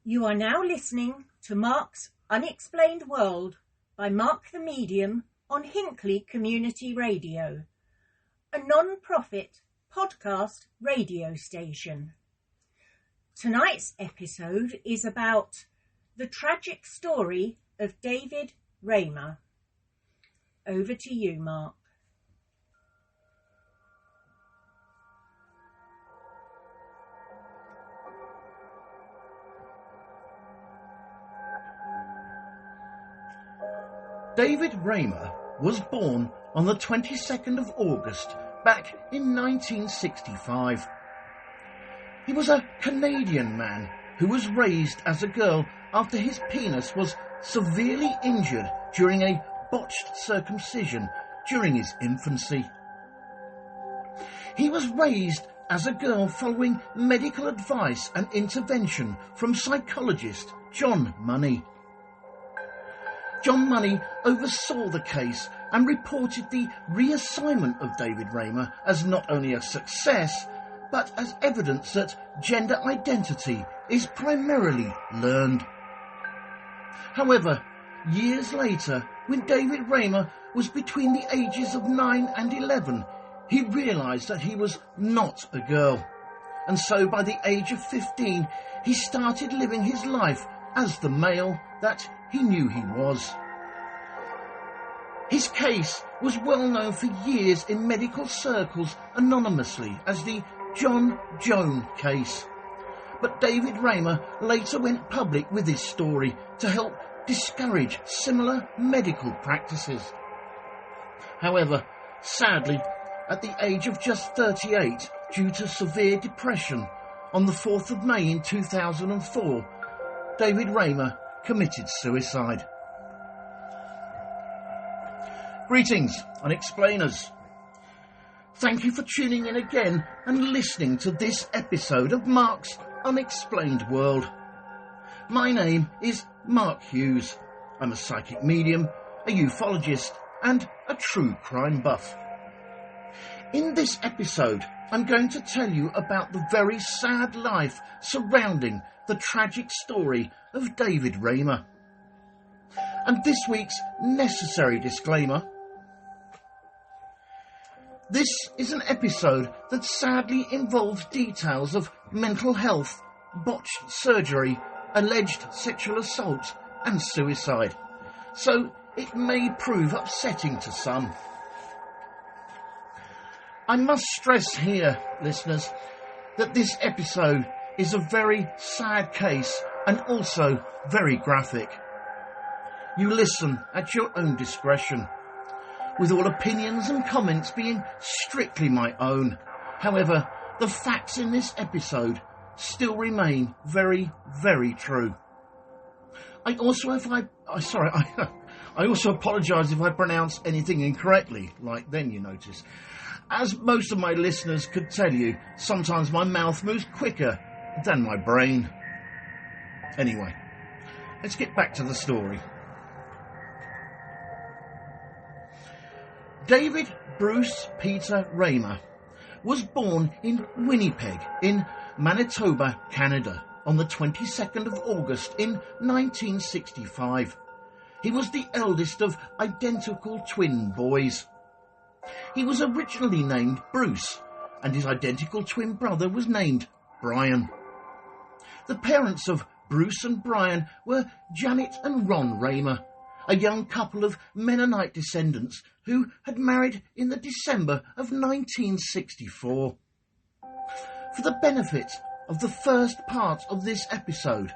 You are now listening to Mark's Unexplained World by Mark the Medium on Hinckley Community Radio, a non-profit podcast radio station. Tonight's episode is about the tragic story of David Reimer. Over to you, Mark. David Reimer was born on the 22nd of August back in 1965. He was a Canadian man who was raised as a girl after his penis was severely injured during a botched circumcision during his infancy. He was raised as a girl following medical advice and intervention from psychologist Joan. John Money oversaw the case and reported the reassignment of David Reimer as not only a success, but as evidence that gender identity is primarily learned. However, years later, when David Reimer was between the ages of 9 and 11, he realised that he was not a girl. And so by the age of 15, he started living his life as the male that he knew he was. His case was well known for years in medical circles anonymously as the Joan case. But David Reimer later went public with his story to help discourage similar medical practices. However, sadly, at the age of just 38, due to severe depression, on the 4th of May in 2004, David Reimer committed suicide. Greetings, Unexplainers. Thank you for tuning in again and listening to this episode of Mark's Unexplained World. My name is Mark Hughes. I'm a psychic medium, a ufologist, and a true crime buff. In this episode, I'm going to tell you about the very sad life surrounding the tragic story of David Reimer. And this week's necessary disclaimer. This is an episode that sadly involves details of mental health, botched surgery, alleged sexual assault and suicide, so it may prove upsetting to some. I must stress here, listeners, that this episode is a very sad case and also very graphic. You listen at your own discretion, with all opinions and comments being strictly my own. However, the facts in this episode still remain very, very true. I also apologise if I pronounce anything incorrectly, like then you notice. As most of my listeners could tell you, sometimes my mouth moves quicker than my brain. Anyway, let's get back to the story. David Bruce Peter Reimer was born in Winnipeg in Manitoba, Canada on the 22nd of August in 1965. He was the eldest of identical twin boys. He was originally named Bruce, and his identical twin brother was named Brian. The parents of Bruce and Brian were Janet and Ron Reimer, a young couple of Mennonite descendants who had married in the December of 1964. For the benefit of the first part of this episode,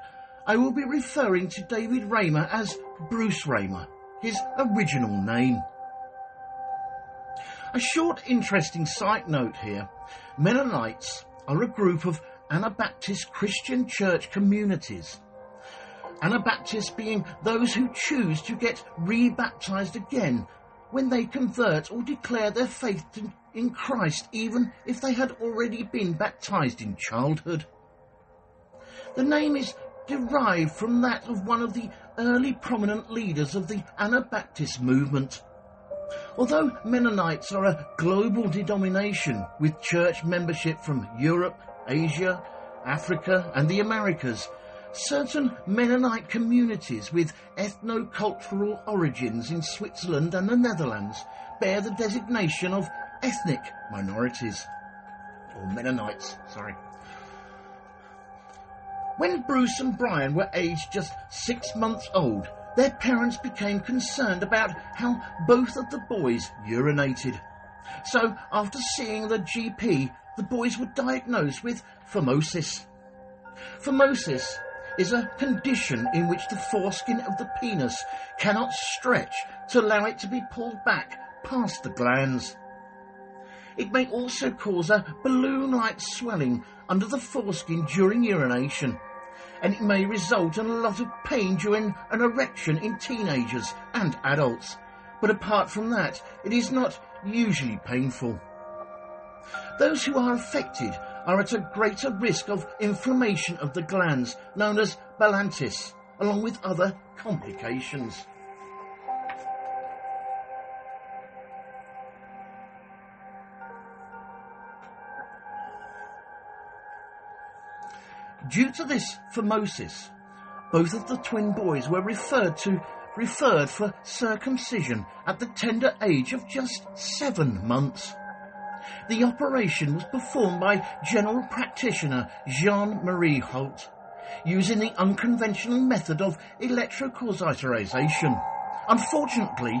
I will be referring to David Reimer as Bruce Reimer, his original name. A short interesting side note here. Mennonites are a group of Anabaptist Christian church communities. Anabaptists being those who choose to get rebaptized again when they convert or declare their faith in Christ, even if they had already been baptized in childhood. The name is derived from that of one of the early prominent leaders of the Anabaptist movement. Although Mennonites are a global denomination with church membership from Europe, Asia, Africa and the Americas, certain Mennonite communities with ethno-cultural origins in Switzerland and the Netherlands bear the designation of ethnic minorities, or Mennonites, sorry. When Bruce and Brian were aged just 6 months old, their parents became concerned about how both of the boys urinated. So, after seeing the GP, the boys were diagnosed with phimosis. Phimosis is a condition in which the foreskin of the penis cannot stretch to allow it to be pulled back past the glands. It may also cause a balloon-like swelling under the foreskin during urination, and it may result in a lot of pain during an erection in teenagers and adults. But apart from that, it is not usually painful. Those who are affected are at a greater risk of inflammation of the glands, known as balantis, along with other complications. Due to this phimosis, both of the twin boys were referred for circumcision at the tender age of just 7 months. The operation was performed by general practitioner Joan Holt, using the unconventional method of electrocauterization. Unfortunately,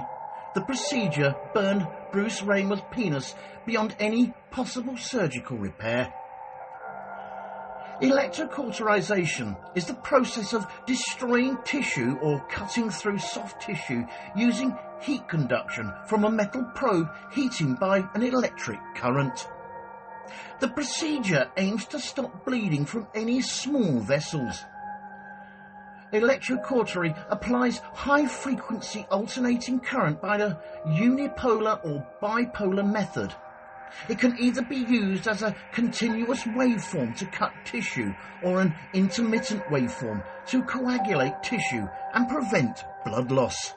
the procedure burned Bruce Reimer's penis beyond any possible surgical repair. Electrocauterization is the process of destroying tissue or cutting through soft tissue using heat conduction from a metal probe heating by an electric current. The procedure aims to stop bleeding from any small vessels. Electrocautery applies high-frequency alternating current by the unipolar or bipolar method. It can either be used as a continuous waveform to cut tissue or an intermittent waveform to coagulate tissue and prevent blood loss.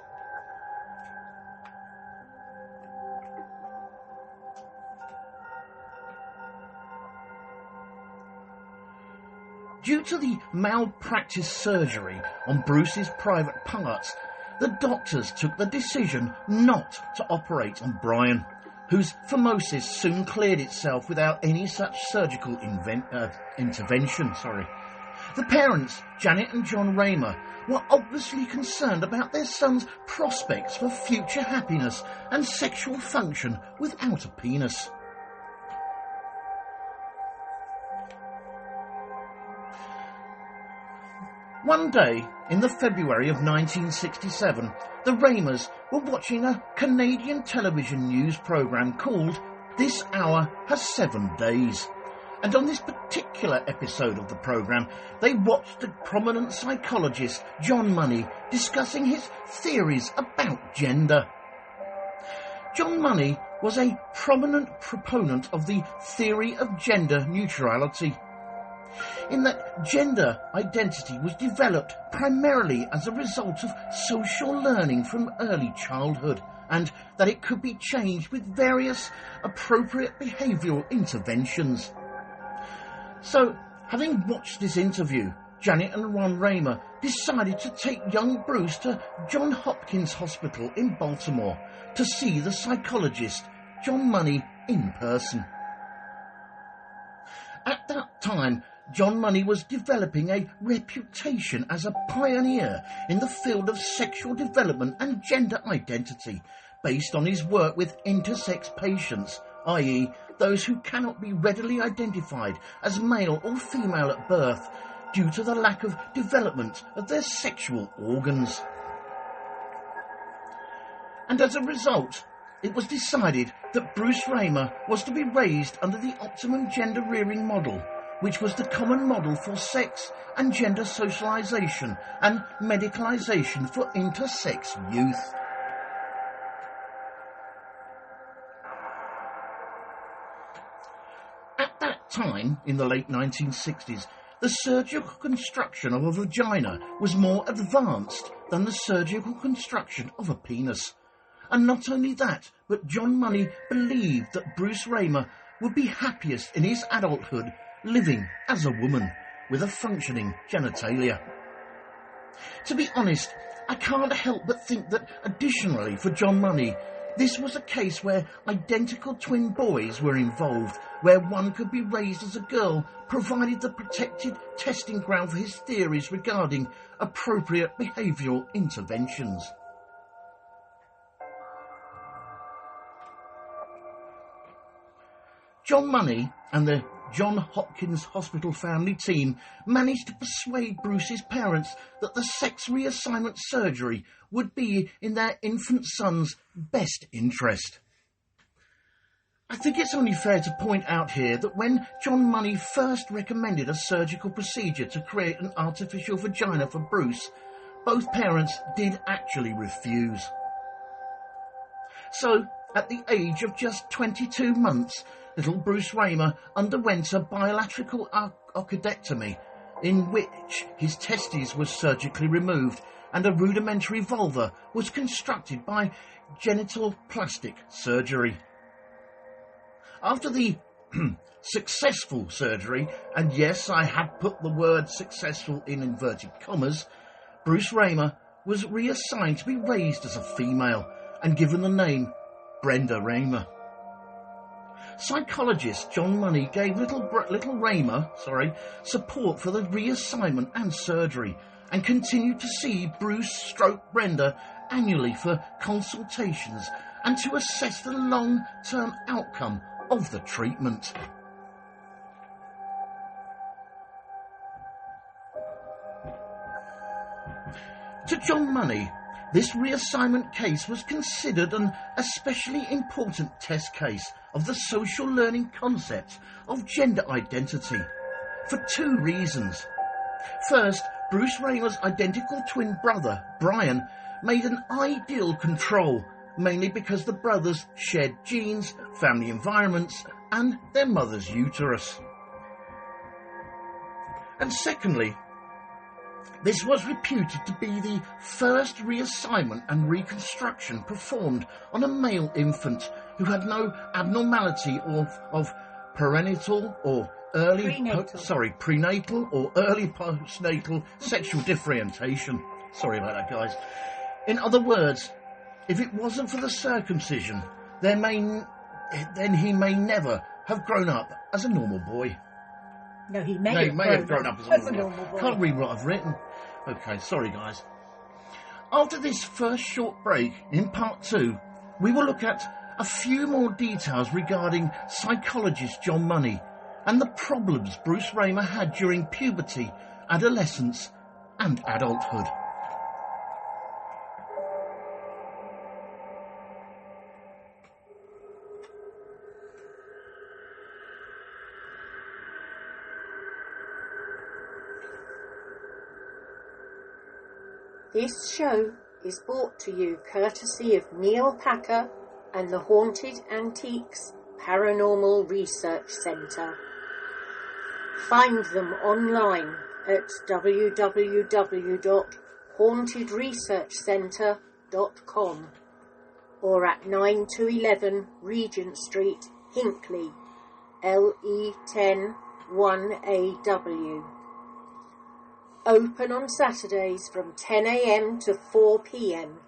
Due to the malpractice surgery on Bruce's private parts, the doctors took the decision not to operate on Brian, whose phimosis soon cleared itself without any such surgical intervention. The parents, Janet and John Reimer, were obviously concerned about their son's prospects for future happiness and sexual function without a penis. One day, in the February of 1967, the Reimers were watching a Canadian television news programme called This Hour Has 7 Days. And on this particular episode of the programme, they watched the prominent psychologist John Money discussing his theories about gender. John Money was a prominent proponent of the theory of gender neutrality, in that gender identity was developed primarily as a result of social learning from early childhood, and that it could be changed with various appropriate behavioural interventions. So, having watched this interview, Janet and Ron Reimer decided to take young Bruce to Johns Hopkins Hospital in Baltimore to see the psychologist John Money in person. At that time, John Money was developing a reputation as a pioneer in the field of sexual development and gender identity, based on his work with intersex patients, i.e. those who cannot be readily identified as male or female at birth due to the lack of development of their sexual organs. And as a result, it was decided that Bruce Reimer was to be raised under the optimum gender rearing model, which was the common model for sex and gender socialisation and medicalisation for intersex youth. At that time, in the late 1960s, the surgical construction of a vagina was more advanced than the surgical construction of a penis. And not only that, but John Money believed that Bruce Reimer would be happiest in his adulthood living as a woman, with a functioning genitalia. To be honest, I can't help but think that additionally for John Money, this was a case where identical twin boys were involved, where one could be raised as a girl, provided the protected testing ground for his theories regarding appropriate behavioural interventions. John Money and the John Hopkins Hospital family team managed to persuade Bruce's parents that the sex reassignment surgery would be in their infant son's best interest. I think it's only fair to point out here that when John Money first recommended a surgical procedure to create an artificial vagina for Bruce, both parents did actually refuse. So, at the age of just 22 months, little Bruce Reimer underwent a bilateral orchidectomy in which his testes were surgically removed and a rudimentary vulva was constructed by genital plastic surgery. After the successful surgery, and yes, I have put the word successful in inverted commas, Bruce Reimer was reassigned to be raised as a female and given the name Brenda Reimer. Psychologist John Money gave little Reimer support for the reassignment and surgery and continued to see Bruce / Brenda annually for consultations and to assess the long-term outcome of the treatment. To John Money, this reassignment case was considered an especially important test case of the social learning concept of gender identity, for two reasons. First, Bruce Reimer's identical twin brother, Brian, made an ideal control, mainly because the brothers shared genes, family environments, and their mother's uterus. And secondly, this was reputed to be the first reassignment and reconstruction performed on a male infant who had no abnormality of prenatal or prenatal or early postnatal sexual differentiation. Sorry about that, guys. In other words, if it wasn't for the circumcision, then he may never have grown up as a normal boy. No, he may have grown up as a normal boy. Can't read what I've written. Okay, sorry guys. After this first short break, in part 2, we will look at a few more details regarding psychologist John Money and the problems Bruce Reimer had during puberty, adolescence and adulthood. This show is brought to you courtesy of Neil Packer and the Haunted Antiques Paranormal Research Centre. Find them online at www.hauntedresearchcentre.com or at 9 to 11 Regent Street, Hinckley, LE10 1AW. Open on Saturdays from 10 a.m. to 4 p.m.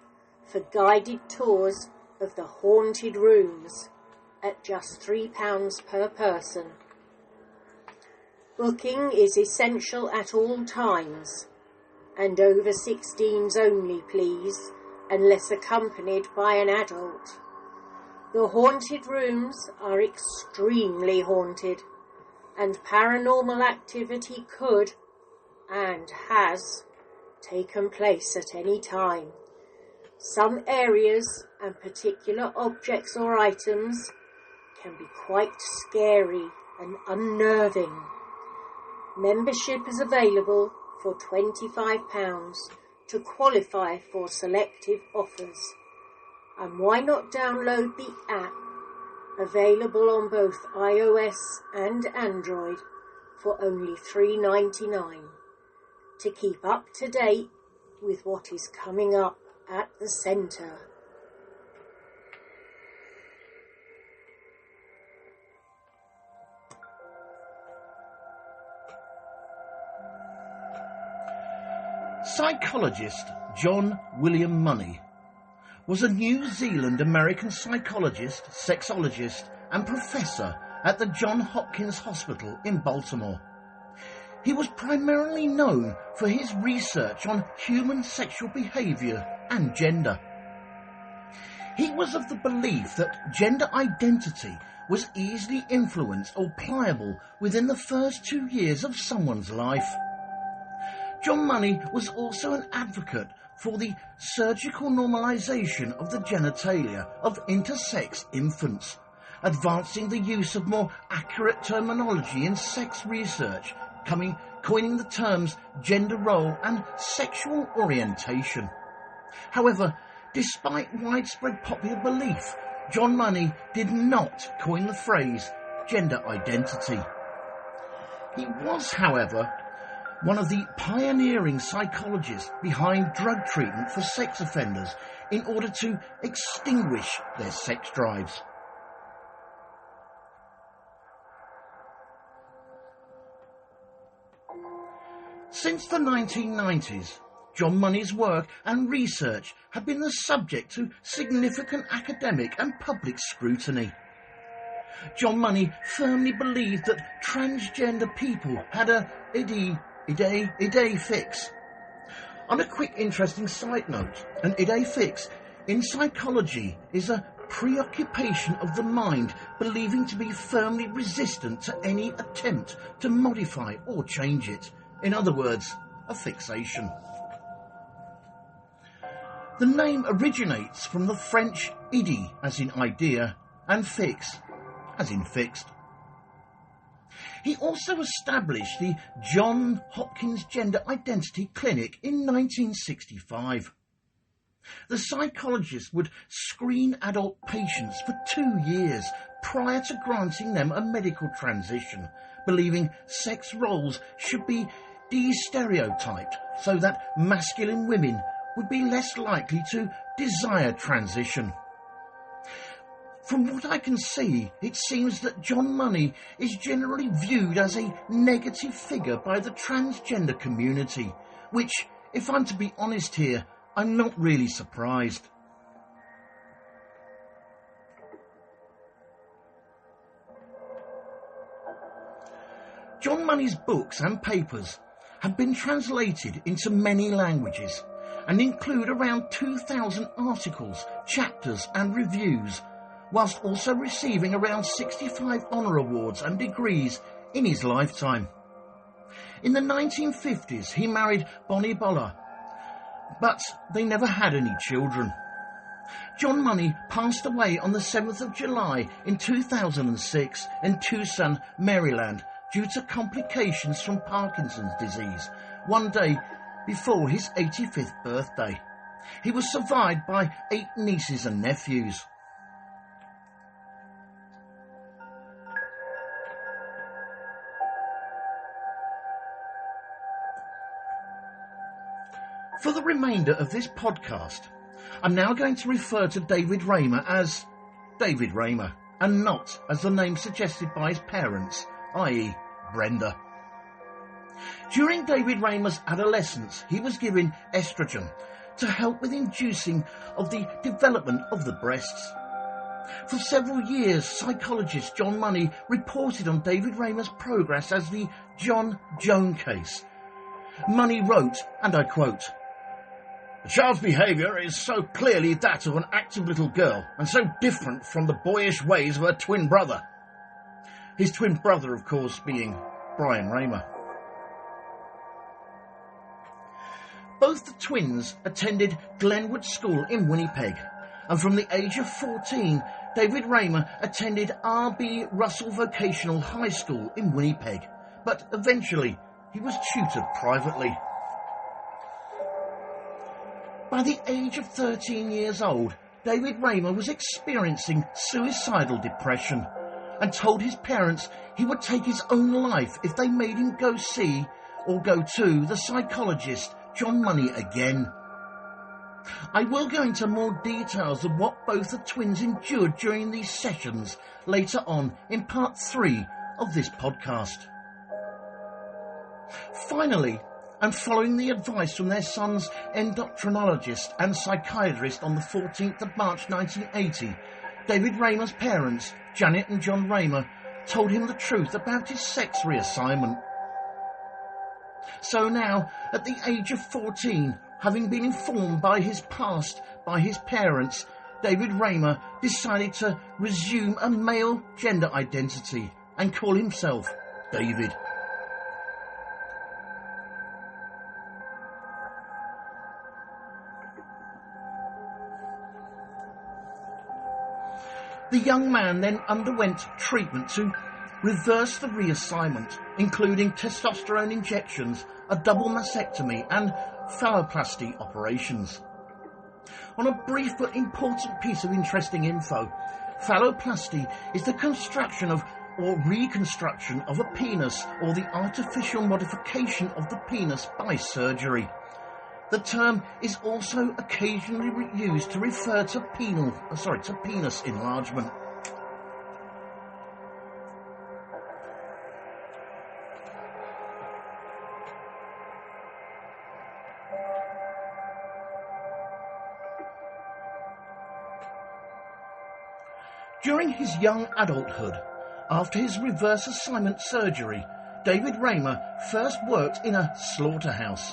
for guided tours of the haunted rooms at just £3 per person. Booking is essential at all times, and over 16s only, please, unless accompanied by an adult. The haunted rooms are extremely haunted, and paranormal activity could and has taken place at any time. Some areas and particular objects or items can be quite scary and unnerving. Membership is available for £25 to qualify for selective offers. And why not download the app, available on both iOS and Android, for only $3.99. to keep up to date with what is coming up at the centre. Psychologist John William Money was a New Zealand American psychologist, sexologist and professor at the Johns Hopkins Hospital in Baltimore. He was primarily known for his research on human sexual behaviour and gender. He was of the belief that gender identity was easily influenced or pliable within the first 2 years of someone's life. John Money was also an advocate for the surgical normalisation of the genitalia of intersex infants, advancing the use of more accurate terminology in sex research, coining the terms gender role and sexual orientation. However, despite widespread popular belief, John Money did not coin the phrase gender identity. He was, however, one of the pioneering psychologists behind drug treatment for sex offenders in order to extinguish their sex drives. Since the 1990s, John Money's work and research have been the subject to significant academic and public scrutiny. John Money firmly believed that transgender people had a ide fix. On a quick interesting side note, an ide fix in psychology is a preoccupation of the mind believing to be firmly resistant to any attempt to modify or change it. In other words, a fixation. The name originates from the French idée, as in idea, and fix, as in fixed. He also established the Johns Hopkins Gender Identity Clinic in 1965. The psychologist would screen adult patients for 2 years prior to granting them a medical transition, believing sex roles should be de-stereotyped so that masculine women would be less likely to desire transition. From what I can see, it seems that John Money is generally viewed as a negative figure by the transgender community, which, if I'm to be honest here, I'm not really surprised. John Money's books and papers have been translated into many languages and include around 2,000 articles, chapters and reviews, whilst also receiving around 65 honour awards and degrees in his lifetime. In the 1950s he married Bonnie Poolar, but they never had any children. John Money passed away on the 7th of July in 2006 in Tucson, Maryland, due to complications from Parkinson's disease, one day before his 85th birthday. He was survived by 8 nieces and nephews. For the remainder of this podcast, I'm now going to refer to David Reimer as David Reimer, and not as the name suggested by his parents, i.e. Brenda. During David Reimer's adolescence, he was given estrogen to help with inducing of the development of the breasts. For several years, psychologist John Money reported on David Reimer's progress as the Joan case. Money wrote, and I quote, "The child's behaviour is so clearly that of an active little girl, and so different from the boyish ways of her twin brother." His twin brother, of course, being Brian Reimer. Both the twins attended Glenwood School in Winnipeg, and from the age of 14, David Reimer attended R.B. Russell Vocational High School in Winnipeg, but eventually he was tutored privately. By the age of 13 years old, David Reimer was experiencing suicidal depression and told his parents he would take his own life if they made him go see or go to the psychologist John Money again. I will go into more details of what both the twins endured during these sessions later on in part 3 of this podcast. Finally, and following the advice from their son's endocrinologist and psychiatrist on the 14th of March 1980, David Reimer's parents, Janet and John Reimer, told him the truth about his sex reassignment. So now, at the age of 14, having been informed by his past by his parents, David Reimer decided to resume a male gender identity and call himself David. The young man then underwent treatment to reverse the reassignment, including testosterone injections, a double mastectomy and phalloplasty operations. On a brief but important piece of interesting info, phalloplasty is the construction of or reconstruction of a penis or the artificial modification of the penis by surgery. The term is also occasionally used to refer to penis enlargement. During his young adulthood, after his reverse assignment surgery, David Reimer first worked in a slaughterhouse,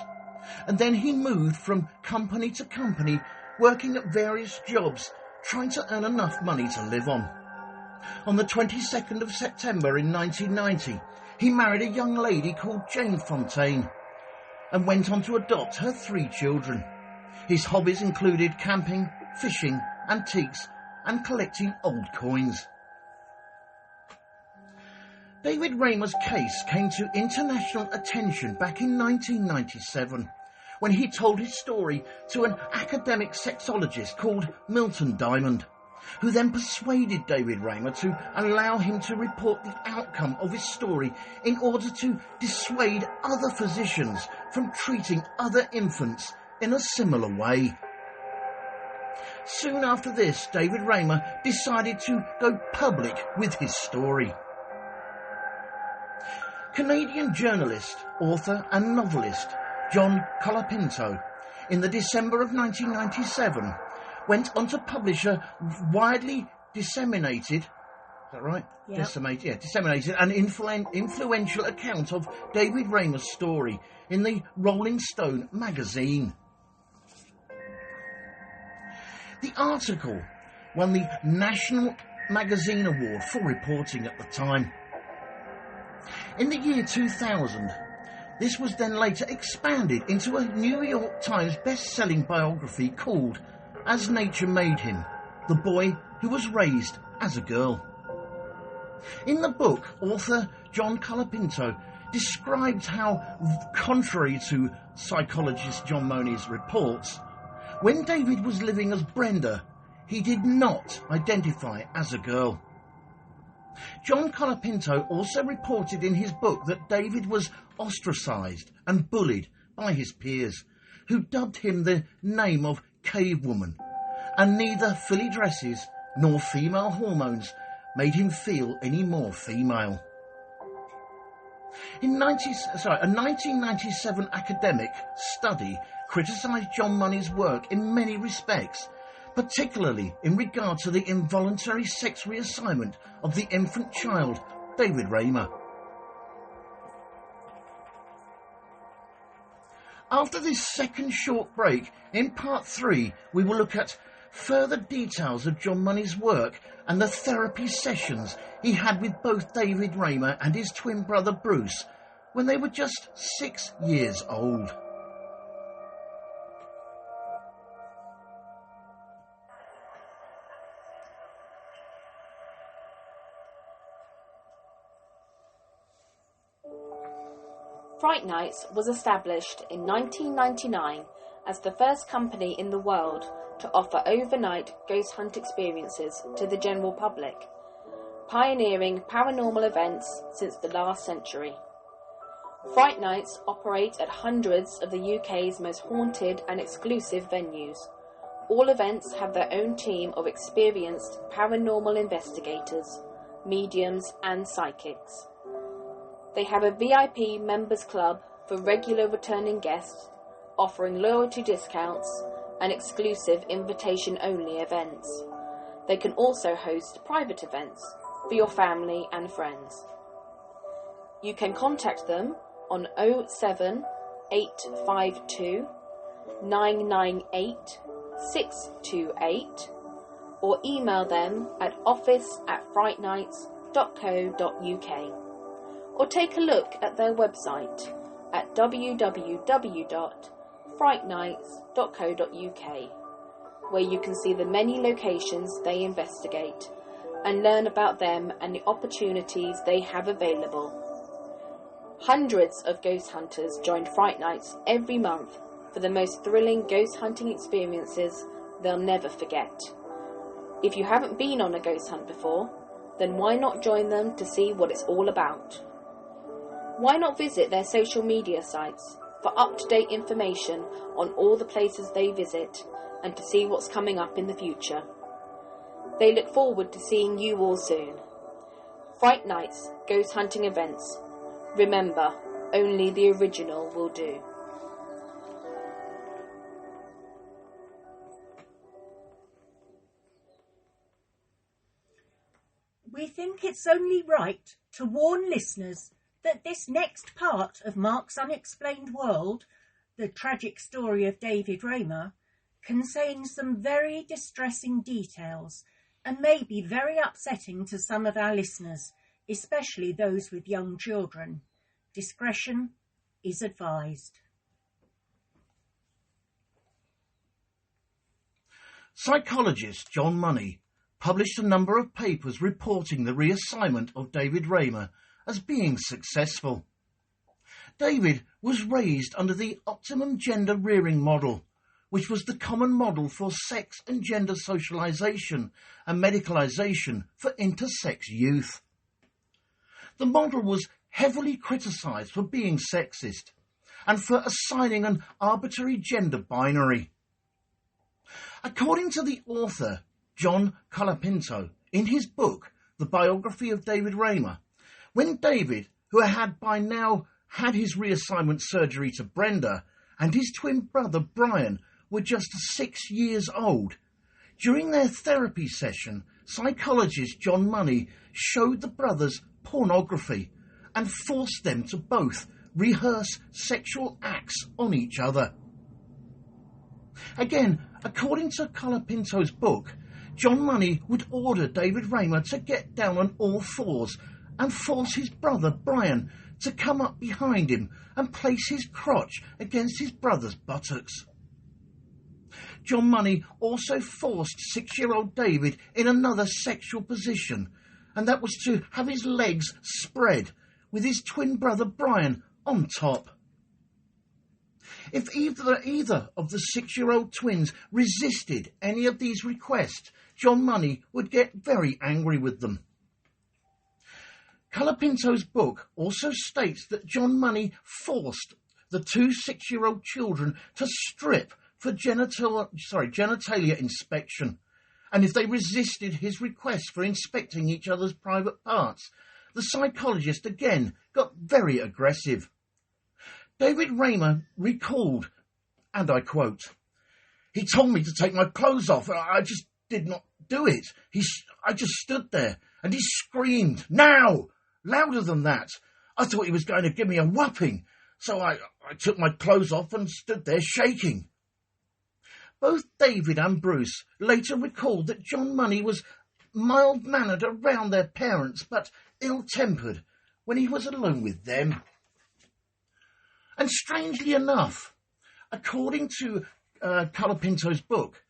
and then he moved from company to company, working at various jobs, trying to earn enough money to live on. On the 22nd of September in 1990, he married a young lady called Jane Fontaine and went on to adopt her 3 children. His hobbies included camping, fishing, antiques, and collecting old coins. David Reimer's case came to international attention back in 1997 when he told his story to an academic sexologist called Milton Diamond, who then persuaded David Reimer to allow him to report the outcome of his story in order to dissuade other physicians from treating other infants in a similar way. Soon after this, David Reimer decided to go public with his story. Canadian journalist, author and novelist Joan Colapinto, in the December of 1997, went on to publish a widely disseminated and influential account of David Reimer's story in the Rolling Stone magazine. The article won the National Magazine Award for reporting at the time. In the year 2000, this was then later expanded into a New York Times best-selling biography called As Nature Made Him, The Boy Who Was Raised as a Girl. In the book, author Joan Colapinto described how, contrary to psychologist John Money's reports, when David was living as Brenda, he did not identify as a girl. Joan Colapinto also reported in his book that David was ostracised and bullied by his peers, who dubbed him the name of Cave Woman, and neither filly dresses nor female hormones made him feel any more female. A 1997 academic study criticised John Money's work in many respects, particularly in regard to the involuntary sex reassignment of the infant child, David Reimer. After this second short break, in part 3, we will look at further details of John Money's work and the therapy sessions he had with both David Reimer and his twin brother Bruce when they were just 6 years old. Fright Nights was established in 1999 as the first company in the world to offer overnight ghost hunt experiences to the general public, pioneering paranormal events since the last century. Fright Nights operate at hundreds of the UK's most haunted and exclusive venues. All events have their own team of experienced paranormal investigators, mediums and psychics. They have a VIP members club for regular returning guests, offering loyalty discounts and exclusive invitation-only events. They can also host private events for your family and friends. You can contact them on 07852 998 628 or email them at office@frightnights.co.uk or take a look at their website at www.frightnights.co.uk, where you can see the many locations they investigate and learn about them and the opportunities they have available. Hundreds of ghost hunters join Fright Nights every month for the most thrilling ghost hunting experiences they'll never forget. If you haven't been on a ghost hunt before, then why not join them to see what it's all about? Why not visit their social media sites for up-to-date information on all the places they visit and to see what's coming up in the future? They look forward to seeing you all soon. Fright Nights Ghost Hunting Events. Remember, only the original will do. We think it's only right to warn listeners that this next part of Mark's Unexplained World, the tragic story of David Reimer, contains some very distressing details and may be very upsetting to some of our listeners, especially those with young children. Discretion is advised. Psychologist John Money published a number of papers reporting the reassignment of David Reimer as being successful. David was raised under the optimum gender rearing model, which was the common model for sex and gender socialisation and medicalisation for intersex youth. The model was heavily criticised for being sexist and for assigning an arbitrary gender binary. According to the author, John Colapinto, in his book, The Biography of David Reimer, when David, who had by now had his reassignment surgery to Brenda, and his twin brother Brian were just 6 years old, during their therapy session, psychologist John Money showed the brothers pornography and forced them to both rehearse sexual acts on each other. Again, according to Colapinto's book, John Money would order David Reimer to get down on all fours and force his brother Brian to come up behind him and place his crotch against his brother's buttocks. John Money also forced 6-year-old David in another sexual position, and that was to have his legs spread with his twin brother Brian on top. If either of the 6-year-old twins resisted any of these requests, John Money would get very angry with them. Colapinto's book also states that John Money forced the two 6-year-old children to strip for genitalia inspection, and if they resisted his request for inspecting each other's private parts, the psychologist again got very aggressive. David Reimer recalled, and I quote, "He told me to take my clothes off, and I just did not do it. I just stood there, and he screamed, 'Now!' louder than that. I thought he was going to give me a whopping, so I took my clothes off and stood there shaking." Both David and Bruce later recalled that John Money was mild-mannered around their parents, but ill-tempered when he was alone with them. And strangely enough, according to Colapinto's book,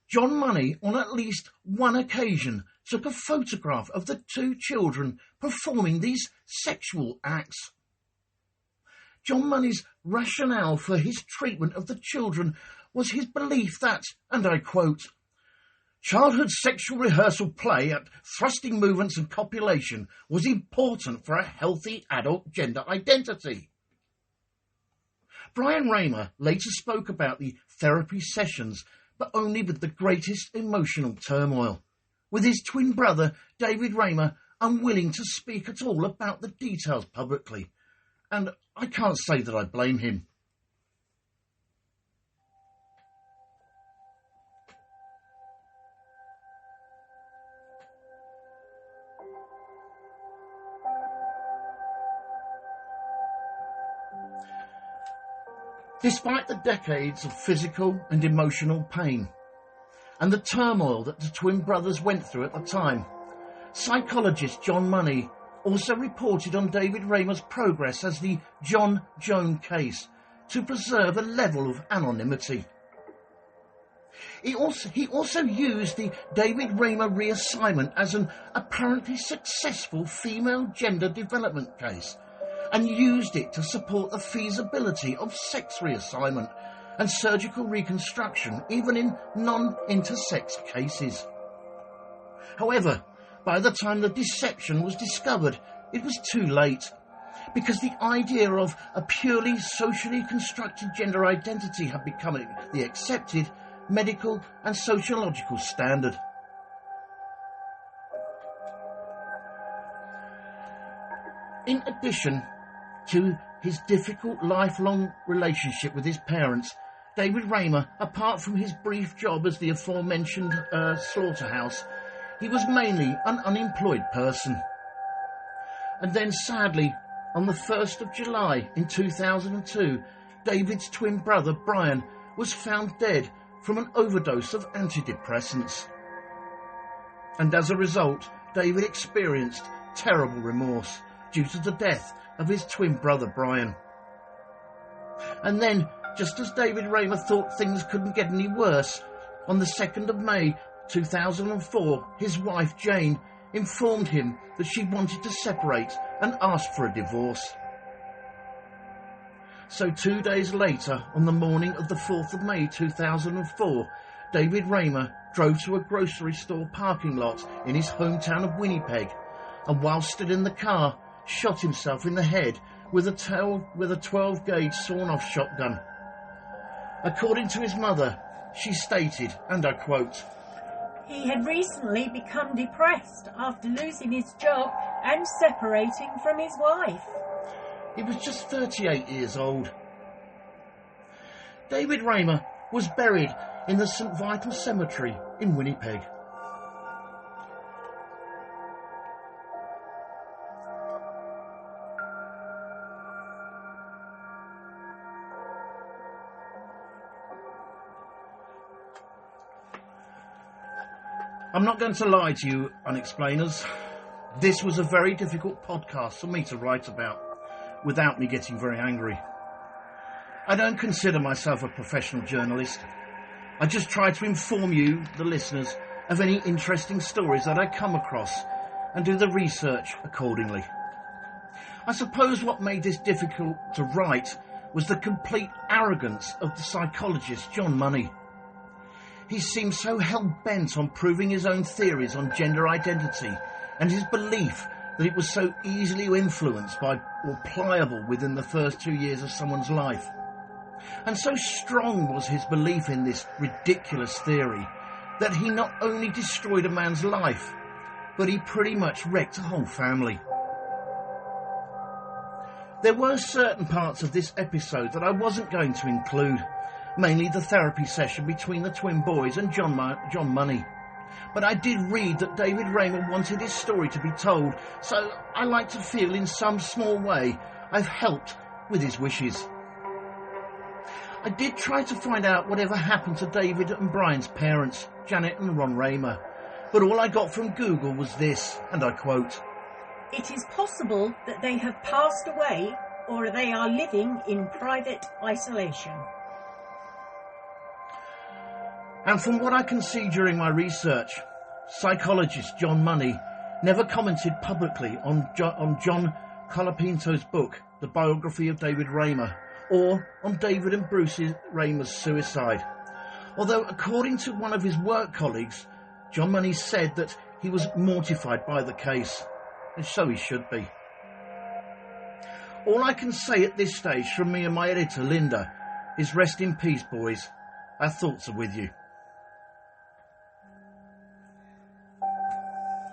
John Money, on at least one occasion, took a photograph of the two children performing these sexual acts. John Money's rationale for his treatment of the children was his belief that, and I quote, "Childhood sexual rehearsal play at thrusting movements and copulation was important for a healthy adult gender identity." Brian Reimer later spoke about the therapy sessions, but only with the greatest emotional turmoil, with his twin brother David Reimer unwilling to speak at all about the details publicly, and I can't say that I blame him. Despite the decades of physical and emotional pain and the turmoil that the twin brothers went through at the time, psychologist Joan also reported on David Reimer's progress as the Joan case to preserve a level of anonymity. He also used the David Reimer reassignment as an apparently successful female gender development case, and used it to support the feasibility of sex reassignment and surgical reconstruction, even in non-intersex cases. However, by the time the deception was discovered, it was too late, because the idea of a purely socially constructed gender identity had become the accepted medical and sociological standard. In addition to his difficult lifelong relationship with his parents, David Reimer, apart from his brief job as the aforementioned slaughterhouse, he was mainly an unemployed person. And then sadly, on the 1st of July in 2002, David's twin brother Brian was found dead from an overdose of antidepressants. And as a result, David experienced terrible remorse due to the death of his twin brother Brian. And then, just as David Reimer thought things couldn't get any worse, on the 2nd of May 2004, his wife Jane informed him that she wanted to separate and asked for a divorce. So 2 days later, on the morning of the 4th of May 2004, David Reimer drove to a grocery store parking lot in his hometown of Winnipeg, and while still in the car, shot himself in the head with a 12-gauge sawn-off shotgun. According to his mother, she stated, and I quote, "He had recently become depressed after losing his job and separating from his wife." He was just 38 years old. David Reimer was buried in the St. Vital Cemetery in Winnipeg. I'm not going to lie to you, unexplainers. This was a very difficult podcast for me to write about without me getting very angry. I don't consider myself a professional journalist. I just try to inform you, the listeners, of any interesting stories that I come across and do the research accordingly. I suppose what made this difficult to write was the complete arrogance of the psychologist Joan. He seemed so hell-bent on proving his own theories on gender identity and his belief that it was so easily influenced by or pliable within the first 2 years of someone's life. And so strong was his belief in this ridiculous theory that he not only destroyed a man's life, but he pretty much wrecked a whole family. There were certain parts of this episode that I wasn't going to include, mainly the therapy session between the twin boys and Joan. But I did read that David Reimer wanted his story to be told, so I like to feel in some small way I've helped with his wishes. I did try to find out whatever happened to David and Brian's parents, Janet and Ron Reimer, but all I got from Google was this, and I quote, "It is possible that they have passed away or they are living in private isolation." And from what I can see during my research, psychologist Joan never commented publicly on John Colapinto's book, The Biography of David Reimer, or on David and Bruce Reimer's suicide. Although, according to one of his work colleagues, Joan said that he was mortified by the case, and so he should be. All I can say at this stage from me and my editor, Linda, is rest in peace, boys. Our thoughts are with you.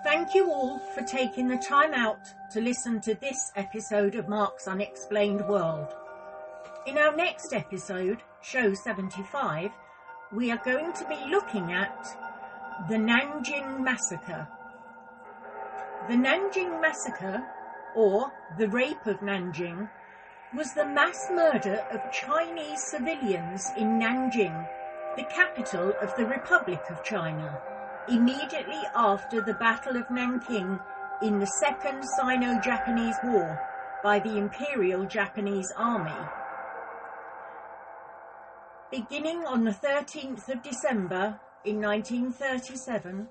Thank Thank you all for taking the time out to listen to this episode of Mark's Unexplained World. In our next episode, show 75, we are going to be looking at the Nanjing Massacre. The Nanjing Massacre, or the Rape of Nanjing, was the mass murder of Chinese civilians in Nanjing, the capital of the Republic of China, immediately after the Battle of Nanking in the Second Sino-Japanese War by the Imperial Japanese Army. Beginning on the 13th of December in 1937,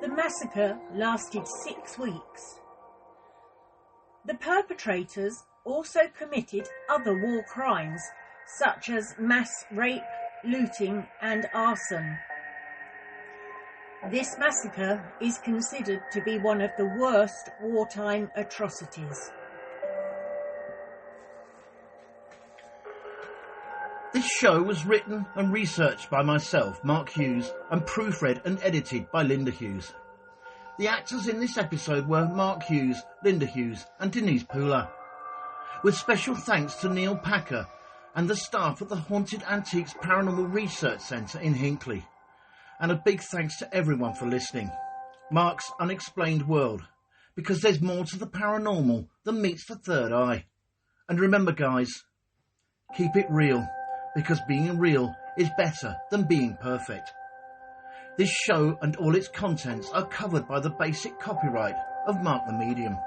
the massacre lasted 6 weeks. The perpetrators also committed other war crimes such as mass rape, looting and arson. This massacre is considered to be one of the worst wartime atrocities. This show was written and researched by myself, Mark Hughes, and proofread and edited by Linda Hughes. The actors in this episode were Mark Hughes, Linda Hughes and Denise Poolar, with special thanks to Neil Packer and the staff at the Haunted Antiques Paranormal Research Centre in Hinckley. And a big thanks to everyone for listening. Mark's Unexplained World, because there's more to the paranormal than meets the third eye. And remember guys, keep it real, because being real is better than being perfect. This show and all its contents are covered by the basic copyright of Mark the Medium.